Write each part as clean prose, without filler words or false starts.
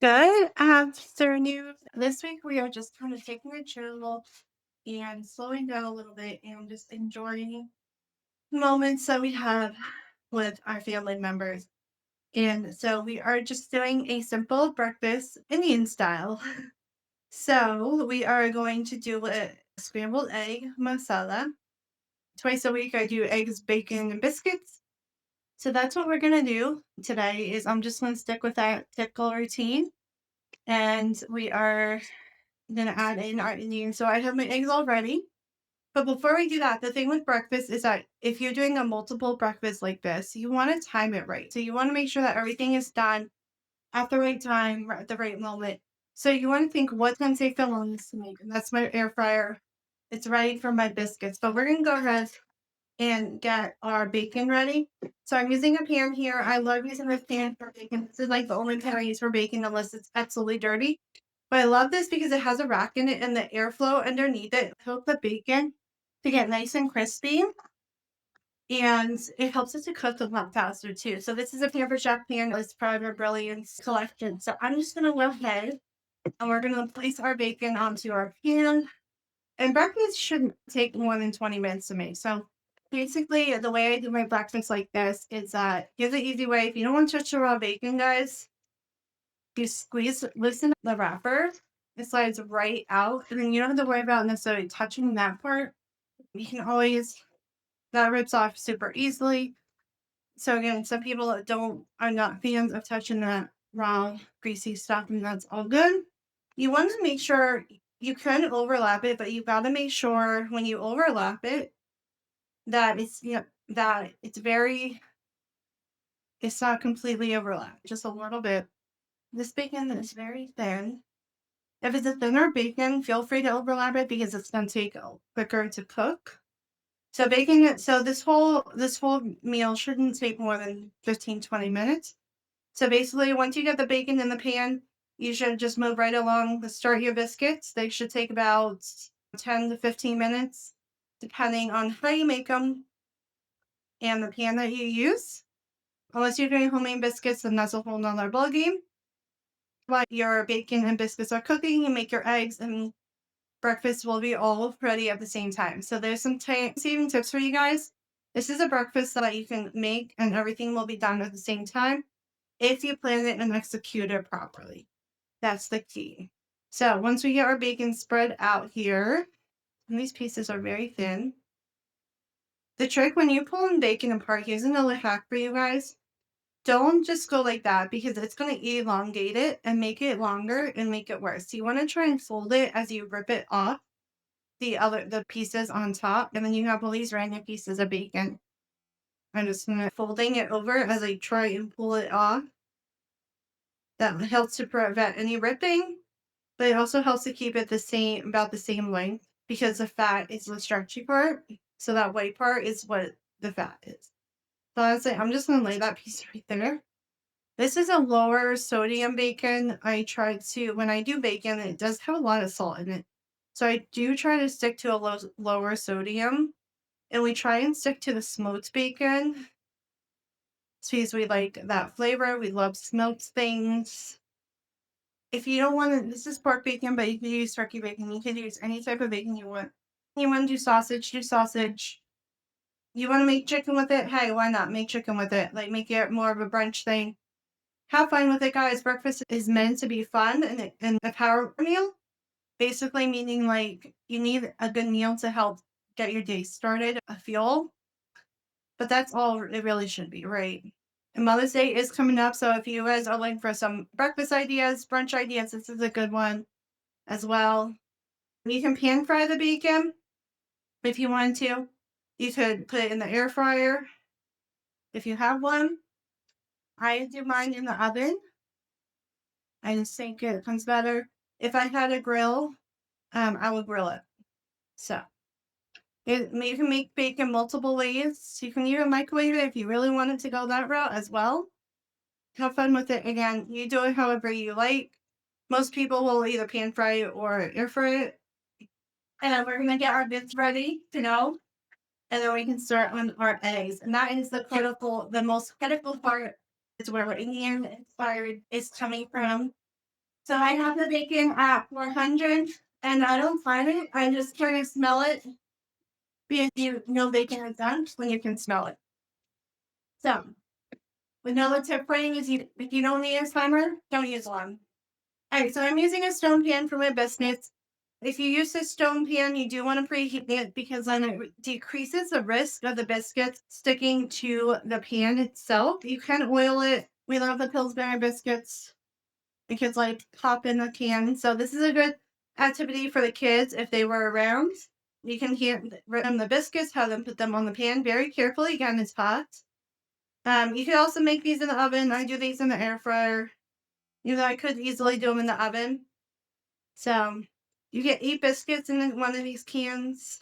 Good afternoon. This week we are just kind of taking a chill and slowing down a little bit and just enjoying moments that we have with our family members. And so we are just doing a simple breakfast Indian style. So we are going to do a scrambled egg masala. Twice a week I do eggs, bacon, and biscuits. So that's what we're gonna do today is I'm just gonna stick with that typical routine. And we are gonna add in our Indian. So I have my eggs all ready. But before we do that, the thing with breakfast is that if you're doing a multiple breakfast like this, you want to time it right. So you want to make sure that everything is done at the right time, at the right moment. So you want to think what's going to take the longest to make. And that's my air fryer. It's ready for my biscuits. But we're going to go ahead and get our bacon ready. So I'm using a pan here. I love using this pan for bacon. This is like the only pan I use for bacon unless it's absolutely dirty. But I love this because it has a rack in it and the airflow underneath it helps the bacon to get nice and crispy. And it helps it to cook a lot faster too. So this is a Pamper Chef pan. It's part of a Brilliance collection. So I'm just gonna go ahead and we're gonna place our bacon onto our pan. And breakfast shouldn't take more than 20 minutes to make. So basically the way I do my breakfast like this is here's the easy way. If you don't want to touch the raw bacon, guys, you squeeze loosen the wrapper. It slides right out. And then you don't have to worry about necessarily touching that part. You can always that rips off super easily. So again, some people don't are not fans of touching that raw, greasy stuff, and that's all good. You want to make sure you can overlap it, but you got to make sure when you overlap it that that it's not completely overlapped, just a little bit. This bacon is very thin. If it's a thinner bacon, feel free to overlap it because it's going to take quicker to cook. So baking it, so this whole meal shouldn't take more than 15-20 minutes. So basically, once you get the bacon in the pan, you should just move right along to start your biscuits. They should take about 10 to 15 minutes, depending on how you make them and the pan that you use. Unless you're doing homemade biscuits, then that's a whole nother ballgame. While your bacon and biscuits are cooking, you make your eggs and breakfast will be all ready at the same time. So there's some time saving tips for you guys. This is a breakfast that you can make and everything will be done at the same time if you plan it and execute it properly. That's the key. So once we get our bacon spread out here, and these pieces are very thin. The trick when you pull in bacon apart, here's another hack for you guys. Don't just go like that because it's going to elongate it and make it longer and make it worse. So you want to try and fold it as you rip it off the pieces on top, and then you have all these random pieces of bacon. I'm just gonna folding it over as I try and pull it off. That helps to prevent any ripping, but it also helps to keep it about the same length because the fat is the stretchy part. So that white part is what the fat is. So I say I'm just gonna lay that piece right there. This is a lower sodium bacon. I try to when I do bacon, it does have a lot of salt in it. So I do try to stick to a lower sodium. And we try and stick to the smoked bacon because we like that flavor. We love smoked things. If you don't want to, this is pork bacon, but you can use turkey bacon. You can use any type of bacon you want. You want to do sausage. You want to make chicken with it? Hey, why not make chicken with it? Like make it more of a brunch thing. Have fun with it, guys. Breakfast is meant to be fun and a power meal. Basically, meaning like you need a good meal to help get your day started, a fuel. But that's all it really should be, right? And Mother's Day is coming up, so if you guys are looking for some breakfast ideas, brunch ideas, this is a good one as well. You can pan fry the bacon if you want to. You could put it in the air fryer if you have one. I do mine in the oven. I just think it comes better. If I had a grill, I would grill it. So you can make bacon multiple ways. You can even microwave it if you really wanted to go that route as well. Have fun with it. Again, you do it however you like. Most people will either pan fry it or air fry it. And we're gonna get our bits ready to go. And then we can start on our eggs. And that is the most critical part is where our Indian inspired is coming from. So I have the bacon at 400, and I don't find it. I just kind of smell it because you know bacon is done when you can smell it. So another tip for you is if you don't need a timer, don't use one. All right, so I'm using a stone pan for my biscuits. If you use a stone pan, you do want to preheat it because then it decreases the risk of the biscuits sticking to the pan itself. You can oil it. We love the Pillsbury biscuits. The kids like pop in the can. So this is a good activity for the kids if they were around. You can hand them the biscuits, have them put them on the pan very carefully. Again, it's hot. You can also make these in the oven. I do these in the air fryer. You know, I could easily do them in the oven. So you get 8 biscuits in one of these cans.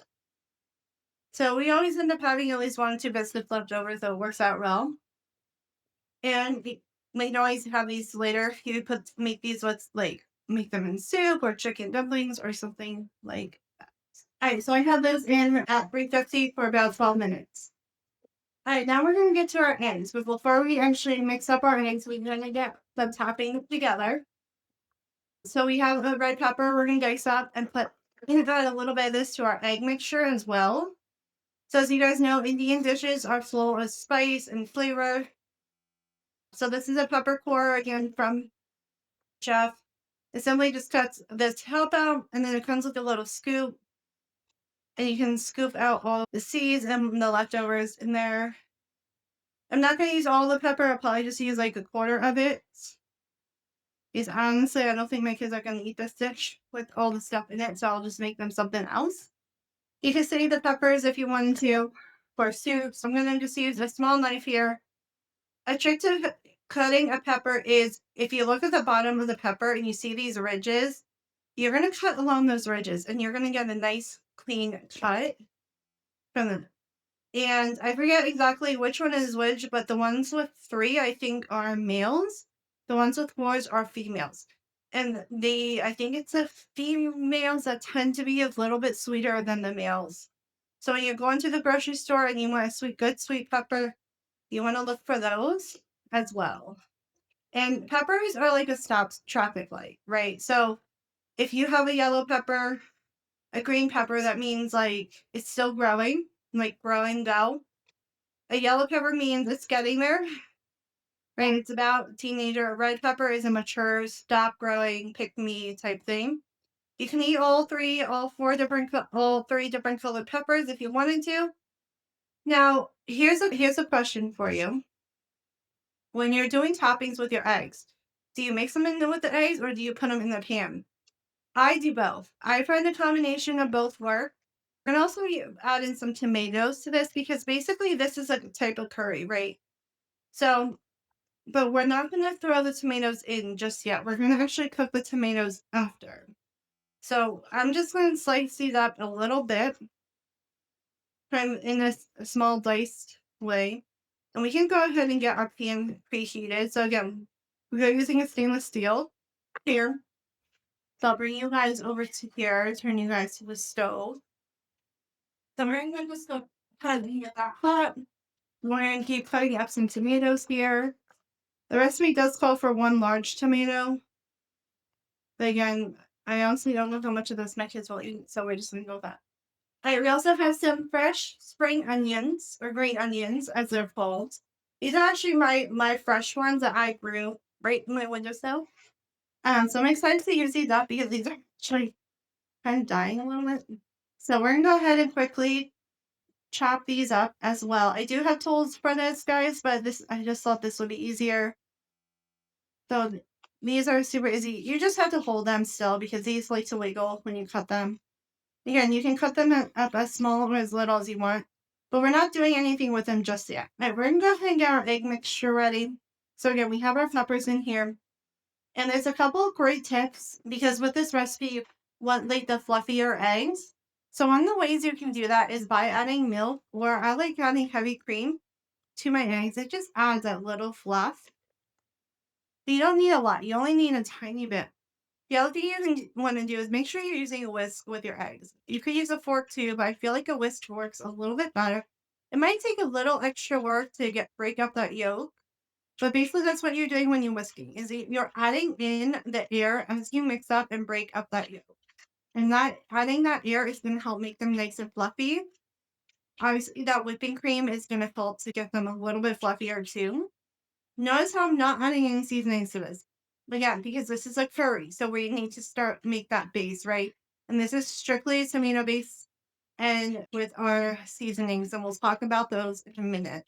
So we always end up having at least 1 or 2 biscuits left over, so it works out well. And we can always have these later. You could make these with make them in soup or chicken dumplings or something like that. All right, so I have those in at 350 for about 12 minutes. All right, now we're going to get to our eggs. But before we actually mix up our eggs, we're going to get the topping together. So we have a red pepper we're going to dice up and put a little bit of this to our egg mixture as well. So as you guys know, Indian dishes are full of spice and flavor. So this is a peppercorn again from Chef. It simply just cuts the top out and then it comes with a little scoop. And you can scoop out all the seeds and the leftovers in there. I'm not going to use all the pepper. I'll probably just use like a quarter of it. Because honestly, I don't think my kids are going to eat this dish with all the stuff in it. So I'll just make them something else. You can save the peppers if you wanted to for soup. So I'm going to just use a small knife here. A trick to cutting a pepper is if you look at the bottom of the pepper and you see these ridges, you're going to cut along those ridges and you're going to get a nice clean cut from them. And I forget exactly which one is which, but the ones with 3, I think, are males. The ones with 4s are females. And I think it's the females that tend to be a little bit sweeter than the males. So when you're going to the grocery store and you want a good sweet pepper, you want to look for those as well. And peppers are like a stop traffic light, right? So if you have a yellow pepper, a green pepper, that means like it's still growing, like growing go. A yellow pepper means it's getting there, right? It's about teenager. A red pepper is a mature, stop growing, pick me type thing. You can eat all 3 different colored peppers if you wanted to. Now, here's a question for you. When you're doing toppings with your eggs, do you mix them in with the eggs or do you put them in the pan? I do both. I find the combination of both work. And also you add in some tomatoes to this because basically this is a type of curry, right? So, but we're not going to throw the tomatoes in just yet. We're going to actually cook the tomatoes after. So I'm just going to slice these up a little bit in a small diced way. And we can go ahead and get our pan preheated. So again, we're using a stainless steel here. So I'll bring you guys over to here, turn you guys to the stove. So we're going to just go ahead and get that hot. We're going to keep cutting up some tomatoes here. The recipe does call for 1 large tomato. But again, I honestly don't know how much of this my kids will eat, so we're just going to go with that. All right, we also have some fresh spring onions, or green onions, as they're called. These are actually my fresh ones that I grew right in my windowsill. So I'm excited to use these up because these are actually kind of dying a little bit. So we're going to go ahead and quickly chop these up as well. I do have tools for this, guys, but I just thought this would be easier. So these are super easy. You just have to hold them still because these like to wiggle when you cut them. Again, you can cut them up as small or as little as you want, but we're not doing anything with them just yet. All right, we're going to go ahead and get our egg mixture ready. So again, we have our peppers in here. And there's a couple of great tips because with this recipe, you want like the fluffier eggs. So one of the ways you can do that is by adding milk, or I like adding heavy cream to my eggs. It just adds that little fluff. But you don't need a lot. You only need a tiny bit. The other thing you want to do is make sure you're using a whisk with your eggs. You could use a fork too, but I feel like a whisk works a little bit better. It might take a little extra work to break up that yolk, But basically, that's what you're doing when you're whisking, is you're adding in the air as you mix up and break up that yolk. And that adding that air is going to help make them nice and fluffy. Obviously, that whipping cream is going to help to get them a little bit fluffier too. Notice how I'm not adding any seasonings to this. Again, because this is a curry, so we need to start make that base, right? And this is strictly a tomato base and with our seasonings, and we'll talk about those in a minute.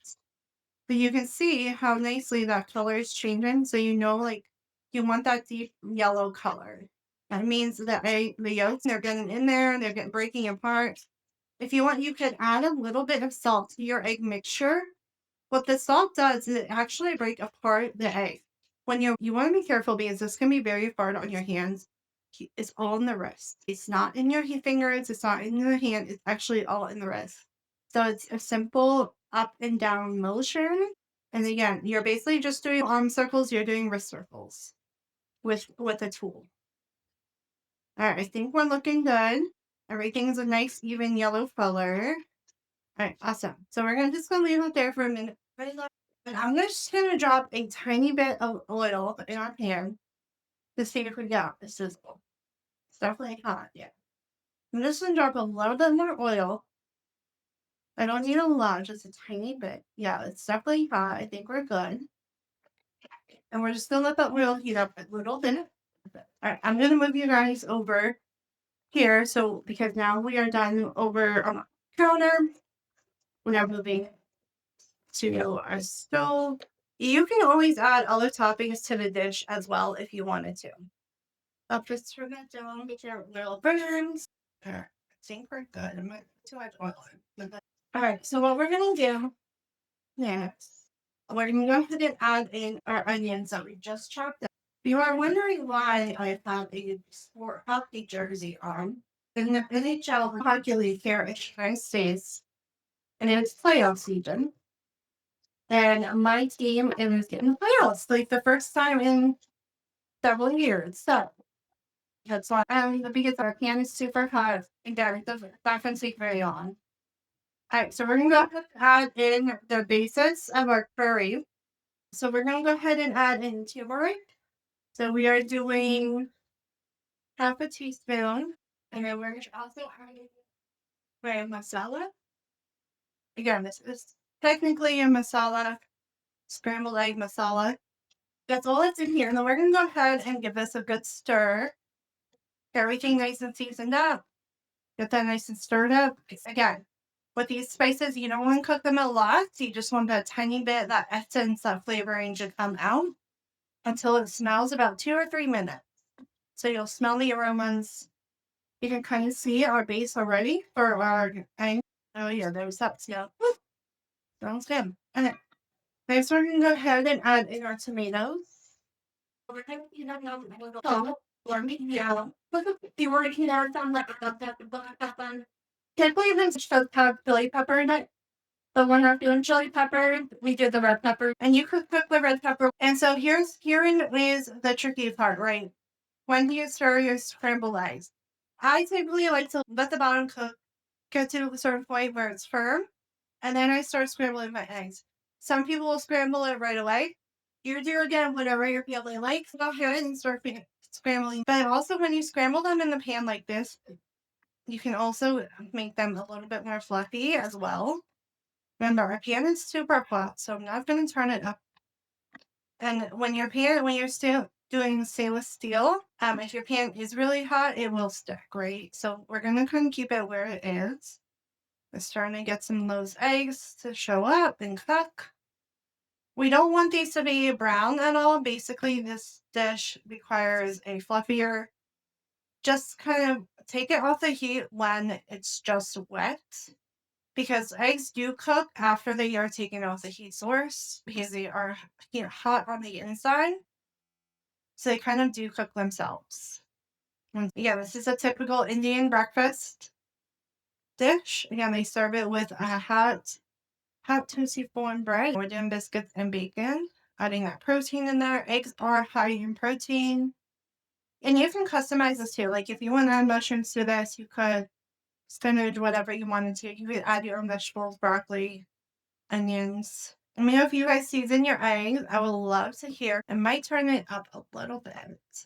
But you can see how nicely that color is changing. So you know, like, you want that deep yellow color. That means that the yolks, they're getting in there, they're getting breaking apart. If you want, you could add a little bit of salt to your egg mixture. What the salt does is it actually break apart the egg. When you want to be careful because this can be very hard on your hands. It's all in the wrist. It's not in your fingers. It's not in your hand. It's actually all in the wrist. So it's a simple up and down motion. And again, you're basically just doing arm circles. You're doing wrist circles with a tool. All right, I think we're looking good. Everything's a nice even yellow color. All right, awesome. So we're just gonna leave it there for a minute. And I'm just gonna drop a tiny bit of oil in our pan to see if we got the sizzle. It's definitely hot, yeah. I'm just gonna drop a little bit more oil. I don't need a lot, just a tiny bit. Yeah, it's definitely hot. I think we're good. And we're just gonna let that oil heat up a little bit. All right, I'm gonna move you guys over here. So because now we are done over on the counter, we're now moving to our stove. You can always add other toppings to the dish as well if you wanted to. I'll just turn it down, get your little burns. I think we're good. I might too much oil. All right, so what we're gonna do next, we're gonna go ahead and add in our onions that we just chopped up. If you are wondering why I have a sport hockey jersey on, in the NHL hockey league here in the United States, and it's playoff season, and my team is getting playoffs like the first time in several years. So that's why because our pan is super hot and it's not gonna take very long. All right, so we're gonna go ahead and add in the basics of our curry. So we're gonna go ahead and add in turmeric. So we are doing half a teaspoon, and then we're also adding masala. Again, this is technically a masala, scrambled egg masala. That's all that's in here. And then we're gonna go ahead and give this a good stir. Get everything nice and seasoned up. Get that nice and stirred up. Again, with these spices, you don't want to cook them a lot. You just want that tiny bit, that essence, that flavoring to come out until it smells about 2 or 3 minutes. So you'll smell the aromas. You can kind of see our base already for our egg. Oh yeah, there's that smell. Sounds good. And next we're gonna go ahead and add in our tomatoes. Typically, there's have chili pepper in it. But when we're doing chili pepper, we do the red pepper, and you could cook the red pepper. And so herein is the tricky part, right? When do you stir your scrambled eggs? I typically like to let the bottom cook, get to a certain point where it's firm, and then I start scrambling my eggs. Some people will scramble it right away. You do again whatever your family likes. Go ahead and start scrambling. But also, when you scramble them in the pan like this, you can also make them a little bit more fluffy as well. Remember, our pan is super hot, so I'm not going to turn it up. And when you're still doing stainless steel, if your pan is really hot, it will stick, right? So we're going to kind of keep it where it is. We're starting to get some of those eggs to show up and cook. We don't want these to be brown at all. Basically, this dish requires a fluffier. Just kind of take it off the heat when it's just wet. Because eggs do cook after they are taken off the heat source because they are hot on the inside. So they kind of do cook themselves. And yeah, this is a typical Indian breakfast dish. Again, they serve it with a hot toasty foreign bread. We're doing biscuits and bacon, adding that protein in there. Eggs are high in protein. And you can customize this too. Like if you want to add mushrooms to this, you could spinach, whatever you wanted to. You could add your own vegetables, broccoli, onions. Let me know if you guys season your eggs. I would love to hear. I might turn it up a little bit.